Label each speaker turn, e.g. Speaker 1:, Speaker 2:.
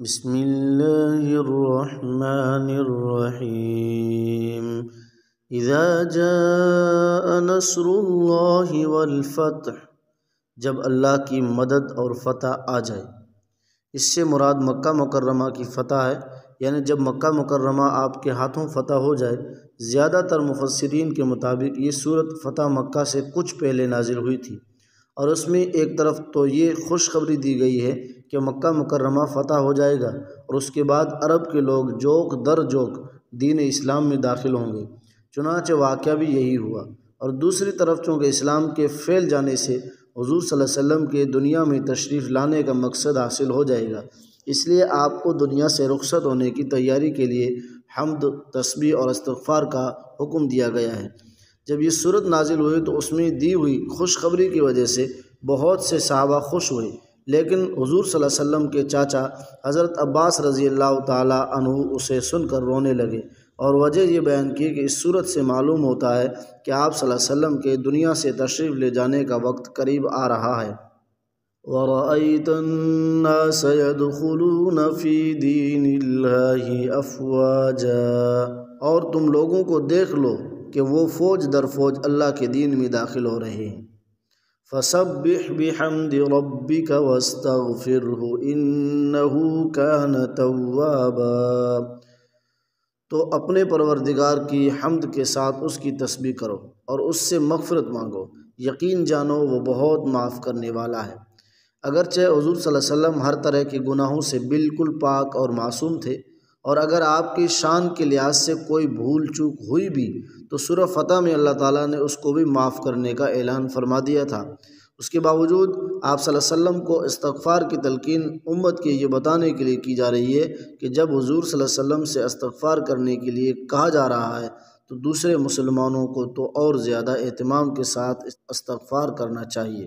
Speaker 1: بسم اللہ الرحمن الرحیم اذا جاء نصر اللہ والفتح، جب اللہ کی مدد اور فتح آ جائے۔ اس سے مراد مکہ مکرمہ کی فتح ہے، یعنی جب مکہ مکرمہ آپ کے ہاتھوں فتح ہو جائے۔ زیادہ تر مفسرین کے مطابق یہ سورت فتح مکہ سے کچھ پہلے نازل ہوئی تھی، اور اس میں ایک طرف تو یہ خوشخبری دی گئی ہے کہ مکہ مکرمہ فتح ہو جائے گا، اور اس کے بعد عرب کے لوگ جوک در جوک دین اسلام میں داخل ہوں گے۔ چنانچہ واقعہ بھی یہی ہوا۔ اور دوسری طرف چونکہ اسلام کے پھیل جانے سے حضور صلی اللہ علیہ وسلم کے دنیا میں تشریف لانے کا مقصد حاصل ہو جائے گا، اس لیے آپ کو دنیا سے رخصت ہونے کی تیاری کے لیے حمد، تسبیح اور استغفار کا حکم دیا گیا ہے۔ جب یہ صورت نازل ہوئی تو اس میں دی ہوئی خوشخبری کی وجہ سے بہت سے صحابہ خوش ہوئے، لیکن حضور صلی اللہ علیہ وسلم کے چاچا حضرت عباس رضی اللہ تعالیٰ عنہ اسے سن کر رونے لگے، اور وجہ یہ بیان کی کہ اس صورت سے معلوم ہوتا ہے کہ آپ صلی اللہ علیہ وسلم کے دنیا سے تشریف لے جانے کا وقت قریب آ رہا ہے۔ وَرَأَيْتَ النَّاسَ يَدْخُلُونَ فِي دِينِ اللَّهِ أَفْوَاجًا، اور تم لوگوں کو دیکھ لو کہ وہ فوج در فوج اللہ کے دین میں داخل ہو رہے ہیں۔ فَسَبِّحْ بِحَمْدِ رَبِّكَ وَاسْتَغْفِرْهُ إِنَّهُ كَانَ تَوَّابًا، تو اپنے پروردگار کی حمد کے ساتھ اس کی تسبیح کرو اور اس سے مغفرت مانگو، یقین جانو وہ بہت معاف کرنے والا ہے۔ اگرچہ حضور صلی اللہ علیہ وسلم ہر طرح کے گناہوں سے بالکل پاک اور معصوم تھے، اور اگر آپ کی شان کے لحاظ سے کوئی بھول چوک ہوئی بھی تو سورہ فتح میں اللہ تعالیٰ نے اس کو بھی معاف کرنے کا اعلان فرما دیا تھا۔ اس کے باوجود آپ صلی اللہ علیہ وسلم کو استغفار کی تلقین امت کے یہ بتانے کے لیے کی جا رہی ہے کہ جب حضور صلی اللہ علیہ وسلم سے استغفار کرنے کے لیے کہا جا رہا ہے تو دوسرے مسلمانوں کو تو اور زیادہ اہتمام کے ساتھ استغفار کرنا چاہیے۔